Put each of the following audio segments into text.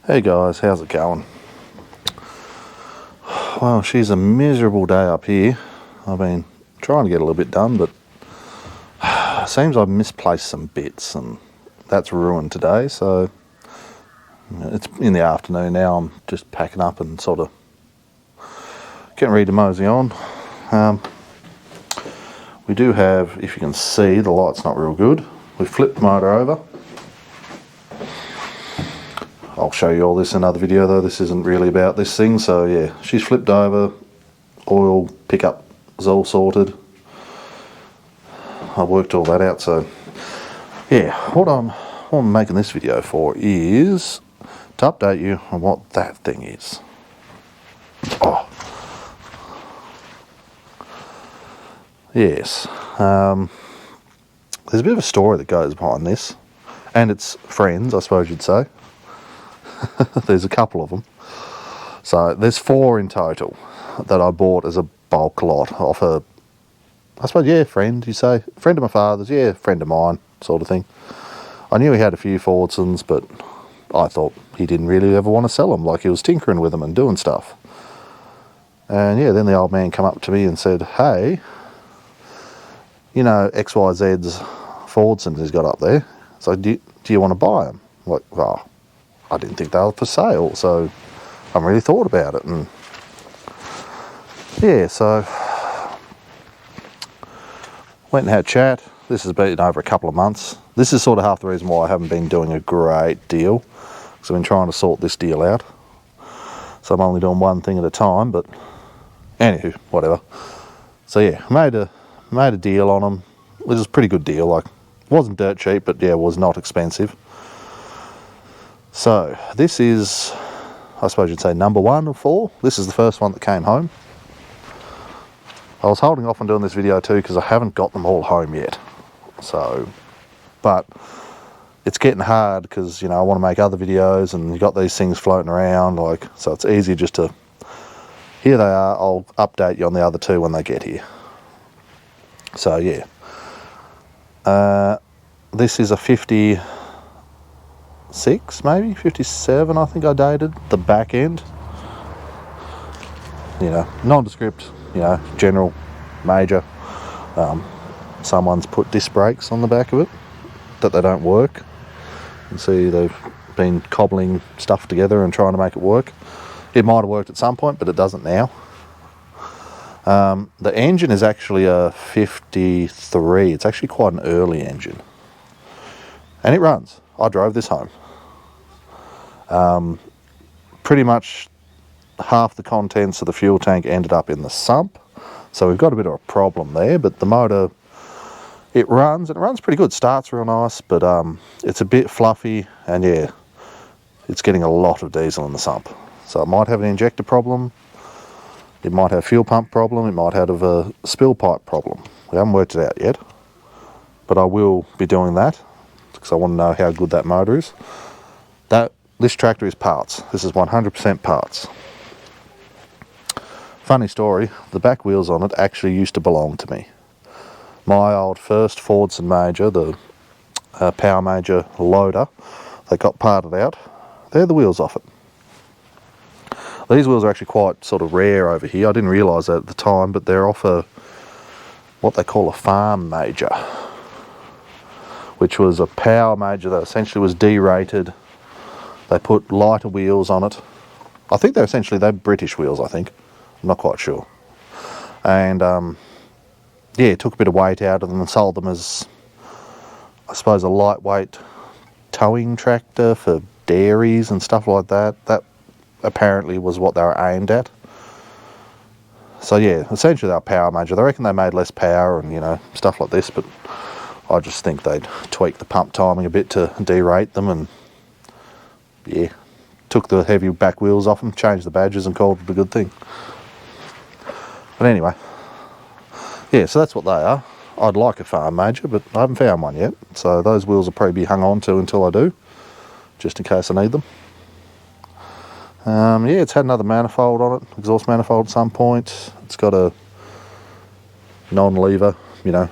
Hey guys, how's it going? Well, she's a miserable day up here. I've been trying to get a little bit done, but it seems I've misplaced some bits and that's ruined today. So it's in the afternoon now. I'm just packing up and sort of getting ready to mosey on. We do have, if you can see, the light's not real good. We flipped the motor over. I'll show you all this in another video though. This isn't really about this thing. So yeah, she's flipped over. Oil pickup is all sorted. I worked all that out. So yeah, what I'm making this video for is to update you on what that thing is. Oh. Yes. There's a bit of a story that goes behind this. And it's friends, I suppose you'd say. There's a couple of them. So there's 4 in total that I bought as a bulk lot off a, I suppose, yeah, friend, you say. Friend of my father's, yeah, friend of mine, sort of thing. I knew he had a few Fordsons, but I thought he didn't really ever want to sell them, like he was tinkering with them and doing stuff. And yeah, then the old man come up to me and said, hey, you know, XYZ's Fordsons he's got up there. So do you want to buy them? Like, well, I didn't think they were for sale, so I haven't really thought about it. And yeah, so went and had a chat. This has been over a couple of months. This is sort of half the reason why I haven't been doing a great deal, because I've been trying to sort this deal out. So I'm only doing one thing at a time, but anywho, whatever. So yeah, made a deal on them. It was a pretty good deal. Like, it wasn't dirt cheap, but yeah, it was not expensive. So this is, I suppose you'd say, number 1 of 4. This is the first one that came home. I was holding off on doing this video too because I haven't got them all home yet. So, but it's getting hard because, you know, I want to make other videos and you've got these things floating around, like, so it's easy just to, here they are, I'll update you on the other 2 when they get here. So yeah, this is a 56, maybe 57, I think I dated the back end. You know, nondescript, you know, general, major. Someone's put disc brakes on the back of it that they don't work. You can see they've been cobbling stuff together and trying to make it work. It might have worked at some point, but it doesn't now. The engine is actually a 53. It's actually quite an early engine. And it runs. I drove this home. Pretty much half the contents of the fuel tank ended up in the sump. So we've got a bit of a problem there, but the motor, it runs, and it runs pretty good. Starts real nice, but it's a bit fluffy, and yeah, it's getting a lot of diesel in the sump. So it might have an injector problem. It might have a fuel pump problem. It might have a spill pipe problem. We haven't worked it out yet, but I will be doing that because I want to know how good that motor is. This tractor is parts. This is 100% parts. Funny story, the back wheels on it actually used to belong to me. My old first Fordson Major, the Power Major loader, they got parted out. They're the wheels off it. These wheels are actually quite sort of rare over here. I didn't realise that at the time, but they're off what they call a farm major, which was a power major that essentially was derated. They put lighter wheels on it. I think they're British wheels, I think. I'm not quite sure. And yeah, took a bit of weight out of them and sold them as, I suppose, a lightweight towing tractor for dairies and stuff like that. That apparently was what they were aimed at. So yeah, essentially they were power major. They reckon they made less power and, you know, stuff like this, but I just think they'd tweak the pump timing a bit to derate them, and yeah, took the heavy back wheels off them, changed the badges and called it a good thing. But anyway, yeah, so that's what they are. I'd like a farm major, but I haven't found one yet, so those wheels will probably be hung on to until I do, just in case I need them. Yeah, it's had another manifold on it, exhaust manifold at some point. It's got a non-lever, you know,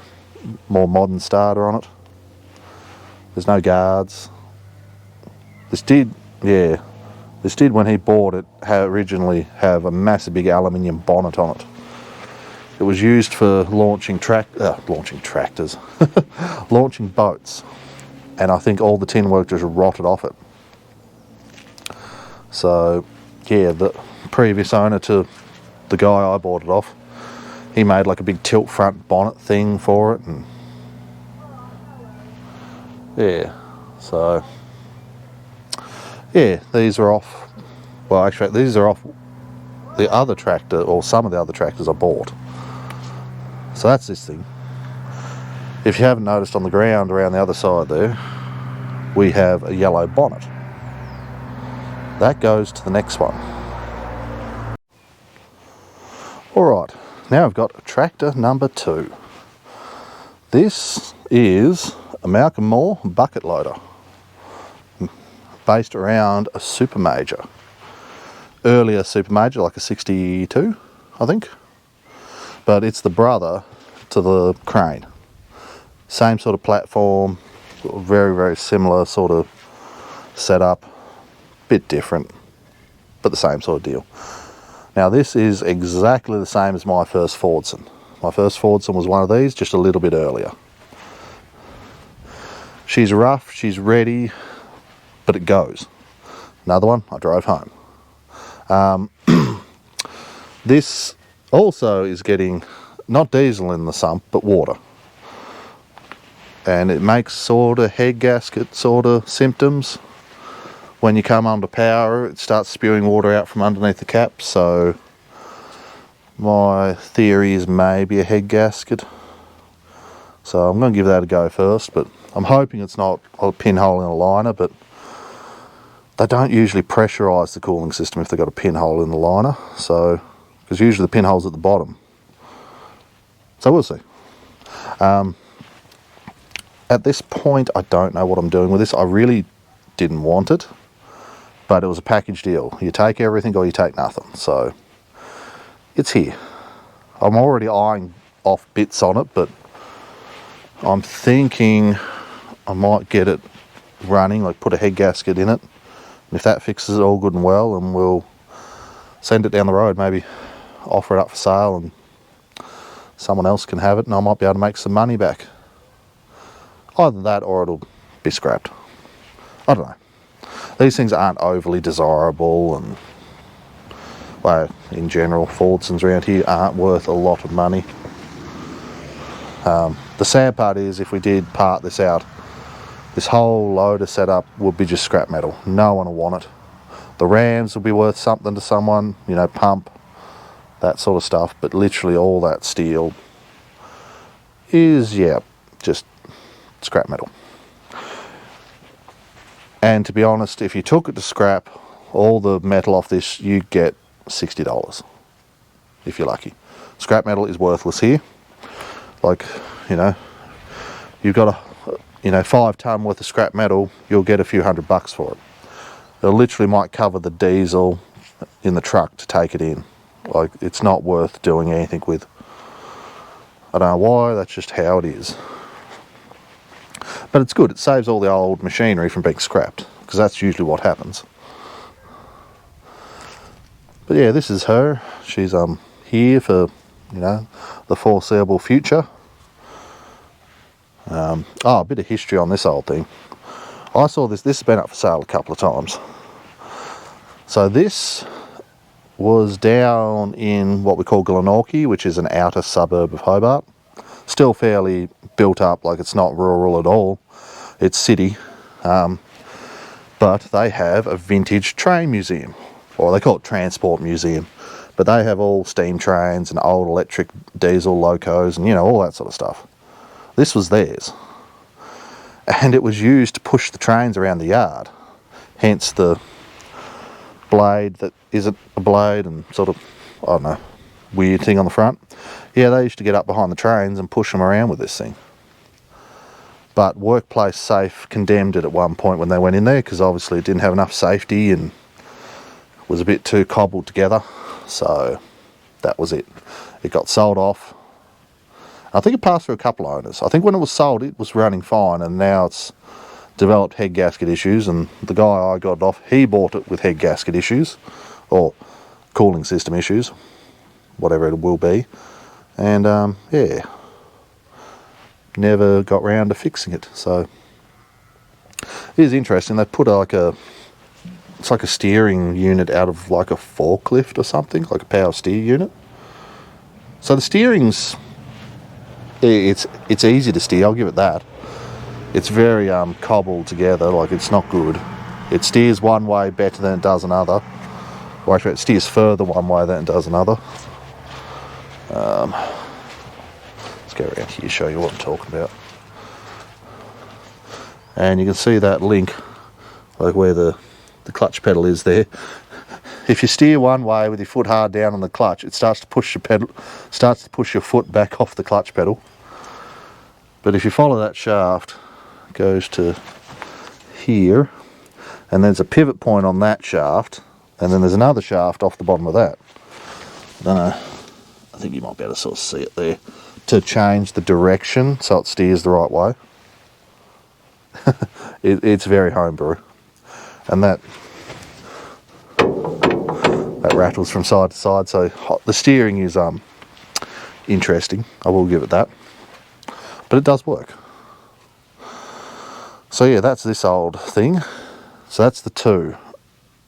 more modern starter on it. There's no guards. This did, yeah, This did, when he bought it, originally have a massive big aluminium bonnet on it. It was used for launching tractors, launching boats, and I think all the tin work just rotted off it. So, yeah, the previous owner to the guy I bought it off, he made like a big tilt front bonnet thing for it, and yeah, so yeah, these are off. Well, actually, these are off the other tractor, or some of the other tractors I bought. So that's this thing. If you haven't noticed, on the ground around the other side there, we have a yellow bonnet. That goes to the next one. Alright, now I've got tractor number 2. This is a Malcolm Moore bucket loader, based around a Super Major. Earlier Super Major, like a 62, I think. But it's the brother to the crane. Same sort of platform, very, very similar sort of setup. Bit different, but the same sort of deal. Now this is exactly the same as my first Fordson. My first Fordson was one of these, just a little bit earlier. She's rough, she's ready, but it goes. Another one, I drove home. This also is getting not diesel in the sump, but water. And it makes sort of head gasket sort of symptoms. When you come under power, it starts spewing water out from underneath the cap, so my theory is maybe a head gasket. So I'm going to give that a go first, but I'm hoping it's not a pinhole in a liner, but they don't usually pressurise the cooling system if they've got a pinhole in the liner, so because usually the pinhole's at the bottom. So we'll see. At this point, I don't know what I'm doing with this. I really didn't want it, but it was a package deal. You take everything or you take nothing, so it's here. I'm already eyeing off bits on it, but I'm thinking I might get it running, like put a head gasket in it. And if that fixes it all good and well, and we'll send it down the road, maybe offer it up for sale and someone else can have it, and I might be able to make some money back. Either that or it'll be scrapped. I don't know. These things aren't overly desirable, and well, in general, Fordsons around here aren't worth a lot of money. The sad part is, if we did part this out, this whole loader setup would be just scrap metal. No one will want it. The rams will be worth something to someone, you know, pump, that sort of stuff, but literally all that steel is, yeah, just scrap metal. And to be honest, if you took it to scrap, all the metal off this, you get $60 if you're lucky. Scrap metal is worthless here. Like, you know, you've got a 5 ton worth of scrap metal, you'll get a few $100 for it. It literally might cover the diesel in the truck to take it in. Like, it's not worth doing anything with. I don't know why, that's just how it is. But it's good, it saves all the old machinery from being scrapped, because that's usually what happens. But yeah, this is her. She's here for, you know, the foreseeable future. A bit of history on this old thing. I saw this has been up for sale a couple of times. So this was down in what we call Glenorchy, which is an outer suburb of Hobart. Still fairly built up, like it's not rural at all. It's city. But they have a vintage train museum, or they call it transport museum. But they have all steam trains and old electric diesel locos and, you know, all that sort of stuff. This was theirs. And it was used to push the trains around the yard. Hence the blade that isn't a blade and sort of, I don't know, weird thing on the front. Yeah, they used to get up behind the trains and push them around with this thing. But Workplace Safe condemned it at one point when they went in there, because obviously it didn't have enough safety and was a bit too cobbled together. So that was it. It got sold off. I think it passed through a couple of owners. I think when it was sold, it was running fine, and now it's developed head gasket issues, and the guy I got it off, he bought it with head gasket issues, or cooling system issues, whatever it will be, and yeah, never got round to fixing it. So it is interesting. They put it's like a steering unit out of like a forklift or something, like a power steer unit. So the steering's, it's easy to steer, I'll give it that. It's very cobbled together, like it's not good. It steers one way better than it does another. Well, actually, it steers further one way than it does another. Let's go around here, show you what I'm talking about. And you can see that link, like where the clutch pedal is there. If you steer one way with your foot hard down on the clutch, it starts to push your foot back off the clutch pedal. But if you follow that shaft, it goes to here, and there's a pivot point on that shaft, and then there's another shaft off the bottom of that. I don't know, I think you might be able to sort of see it there, to change the direction so it steers the right way. It's very homebrew, and that rattles from side to side, so the steering is interesting, I will give it that, but it does work. So yeah, that's this old thing. So that's the two.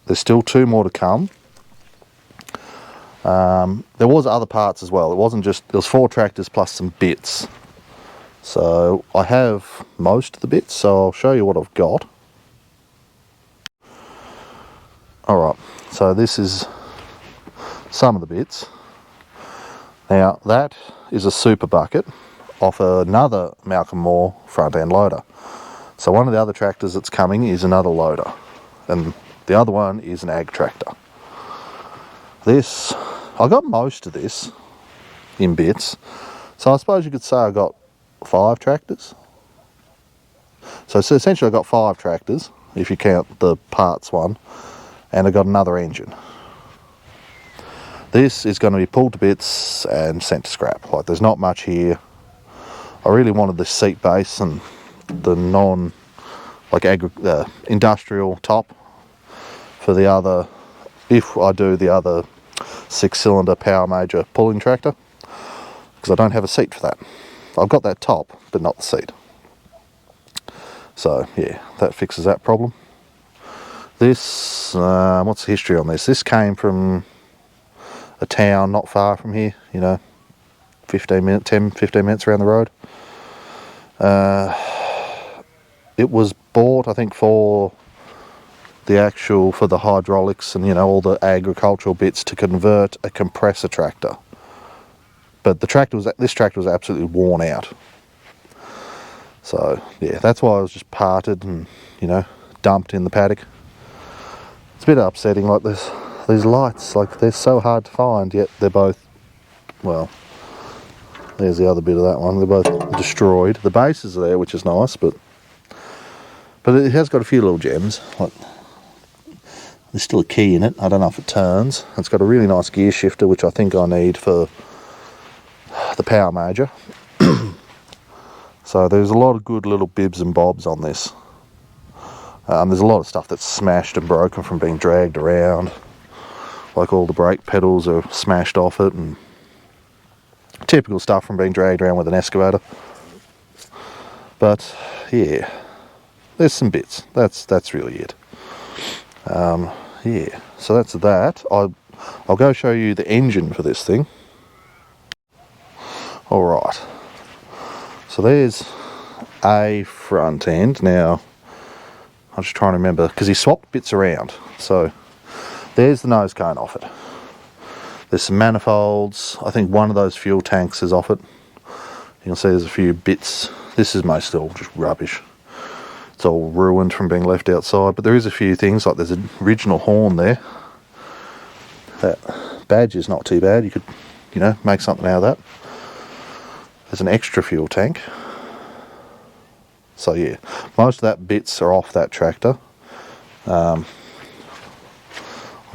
There's still two more to come. There was other parts as well. It wasn't just, there was 4 tractors plus some bits. So I have most of the bits, so I'll show you what I've got. Alright, so this is some of the bits. Now that is a super bucket off another Malcolm Moore front end loader. So one of the other tractors that's coming is another loader, and the other one is an ag tractor. This, I got most of this in bits, so I suppose you could say I got 5 tractors. So essentially I got 5 tractors, if you count the parts one, and I got another engine. This is going to be pulled to bits and sent to scrap. Like, there's not much here. I really wanted the seat base and the industrial top for the other, if I do the other 6-cylinder power major pulling tractor, because I don't have a seat for that. I've got that top, but not the seat. So yeah, that fixes that problem. This, what's the history on this? This came from a town not far from here, 10-15 minutes around the road. It was bought, I think, for the hydraulics and all the agricultural bits to convert a compressor tractor. But this tractor was absolutely worn out. So yeah, that's why I was just parted and dumped in the paddock. It's a bit upsetting, like these lights, like they're so hard to find, yet they're both, well, there's the other bit of that one, they're both destroyed. The base is there, which is nice, but it has got a few little gems. Like, there's still a key in it, I don't know if it turns. It's got a really nice gear shifter, which I think I need for the power major. So there's a lot of good little bibs and bobs on this. There's a lot of stuff that's smashed and broken from being dragged around. Like all the brake pedals are smashed off it, and typical stuff from being dragged around with an excavator. But yeah, there's some bits. That's really it. Yeah, so that's that. I'll go show you the engine for this thing. Alright, so there's a front end. Now I'm just trying to remember, because he swapped bits around. So there's the nose cone off it. There's some manifolds. I think one of those fuel tanks is off it. You can see there's a few bits. This is mostly all just rubbish. It's all ruined from being left outside, but there is a few things, like there's an original horn there. That badge is not too bad. You could, make something out of that. There's an extra fuel tank. So yeah, most of that bits are off that tractor. I've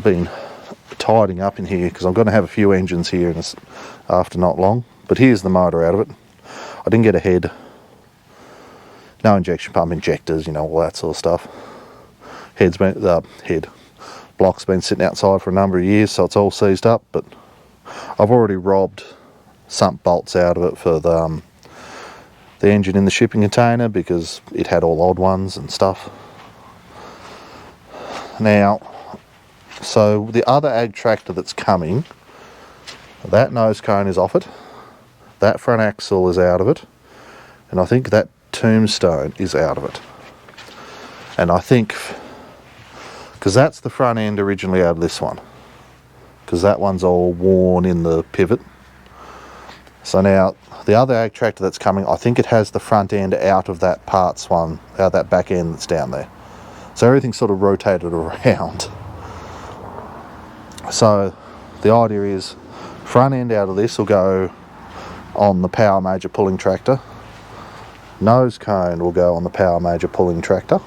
been tidying up in here because I'm going to have a few engines here after not long. But here's the motor out of it. I didn't get a head. No injection pump, injectors, you know, all that sort of stuff. Block's been sitting outside for a number of years, so it's all seized up, but I've already robbed sump bolts out of it for the engine in the shipping container because it had all odd ones and stuff. Now, so the other ag tractor that's coming, that nose cone is off it, that front axle is out of it, and I think that tombstone is out of it. And I think, because that's the front end originally out of this one, because that one's all worn in the pivot. So now the other ag tractor that's coming, I think it has the front end out of that parts one, out of that back end that's down there. So everything's sort of rotated around. So the idea is front end out of this will go on the power major pulling tractor. Nose cone will go on the power major pulling tractor.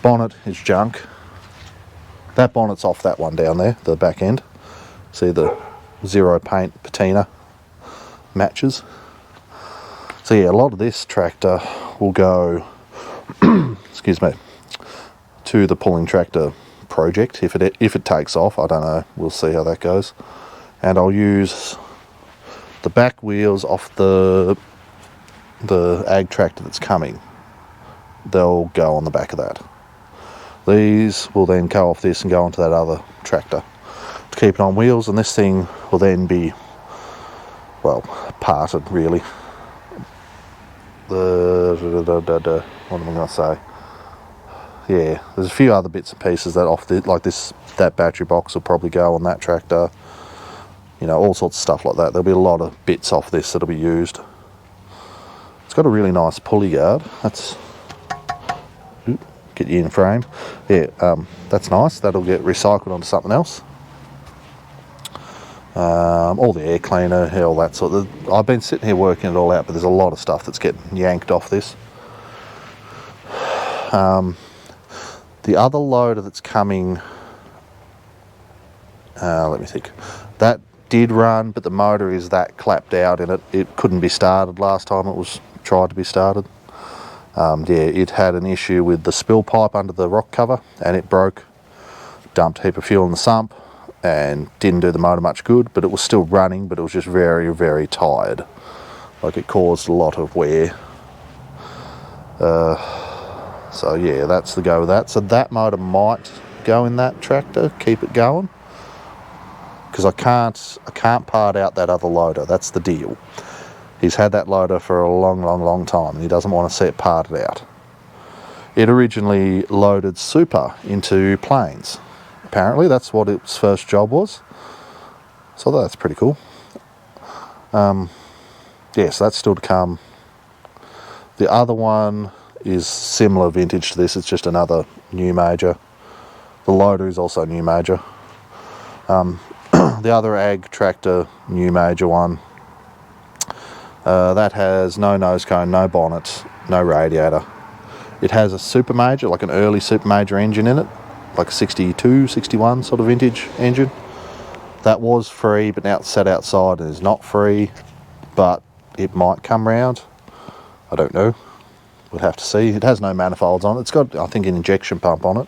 Bonnet is junk. That bonnet's off that one down there, the back end. See the zero paint patina matches. So yeah, a lot of this tractor will go excuse me, to the pulling tractor project if it takes off. I don't know, we'll see how that goes. And I'll use the back wheels off the ag tractor that's coming. They'll go on the back of that. These will then go off this and go onto that other tractor to keep it on wheels, and this thing will then be, well, parted really. What am I going to say? Yeah, there's a few other bits and pieces that that battery box will probably go on that tractor. You know, all sorts of stuff like that. There'll be a lot of bits off this that'll be used. It's got a really nice pulley guard. That's, get you in frame. Yeah, that's nice. That'll get recycled onto something else. All the air cleaner, all that sort of. I've been sitting here working it all out, but there's a lot of stuff that's getting yanked off this. The other loader that's coming, let me think. That did run, but the motor is that clapped out in it. It couldn't be started last time it was tried to be started. Yeah, it had an issue with the spill pipe under the rock cover, and it broke. Dumped a heap of fuel in the sump and didn't do the motor much good, but it was still running, but it was just very, very tired. Like, it caused a lot of wear. So yeah, that's the go with that. So that motor might go in that tractor, keep it going, because I can't part out that other loader. That's the deal. He's had that loader for a long time, and he doesn't want to see it parted out. It originally loaded super into planes. Apparently that's what its first job was. So that's pretty cool. Yeah, so that's still to come. The other one is similar vintage to this. It's just another new major. The loader is also new major. The other ag tractor new major one, that has no nose cone, no bonnet, no radiator. It has a super major, like an early super major engine in it, like a 62, 61 sort of vintage engine. That was free, but now it's sat outside and is not free, but it might come round. I don't know. We'll have to see. It has no manifolds on it. It's got, I think, an injection pump on it.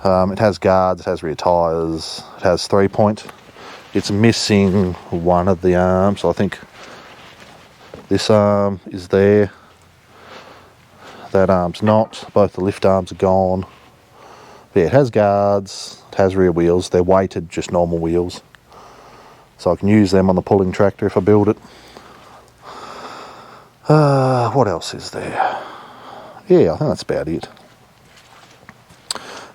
It has guards, it has rear tyres, it has 3-point. It's missing one of the arms. I think this arm is there. That arm's not. Both the lift arms are gone. But yeah, it has guards, it has rear wheels. They're weighted, just normal wheels. So I can use them on the pulling tractor if I build it. What else is there? Yeah, I think that's about it.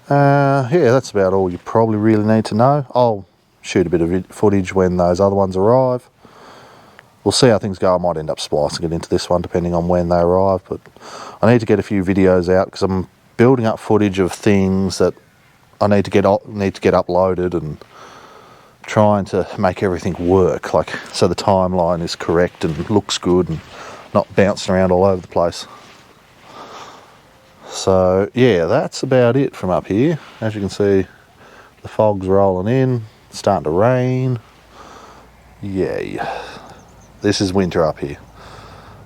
Yeah, that's about all you probably really need to know. I'll shoot a bit of footage when those other ones arrive. We'll see how things go. I might end up splicing it into this one depending on when they arrive, but I need to get a few videos out because I'm building up footage of things that I need to get uploaded and trying to make everything work, like so the timeline is correct and looks good and not bouncing around all over the place. So yeah, that's about it from up here. As you can see, the fog's rolling in, it's starting to rain. Yay. This is winter up here.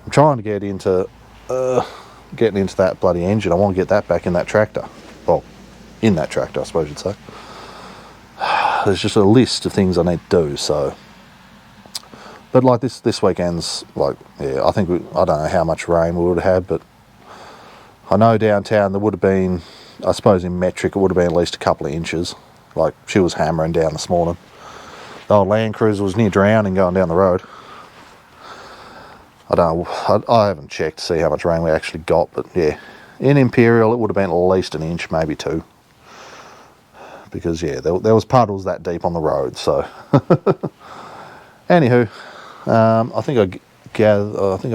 I'm trying to get into getting into that bloody engine. I want to get that back in that tractor. Well, in that tractor, I suppose you'd say. There's just a list of things I need to do, so. But like this weekend's, like, yeah, I think, I don't know how much rain we would have had, but I know downtown there would have been, I suppose in metric, it would have been at least a couple of inches. Like, she was hammering down this morning. The old Land Cruiser was near drowning going down the road. I don't know, I haven't checked to see how much rain we actually got, but yeah, in Imperial it would have been at least an inch, maybe two. Because yeah, there was puddles that deep on the road, so. Anywho, I think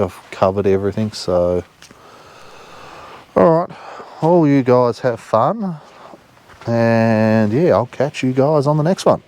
I've covered everything, so. Alright, all you guys have fun, and yeah, I'll catch you guys on the next one.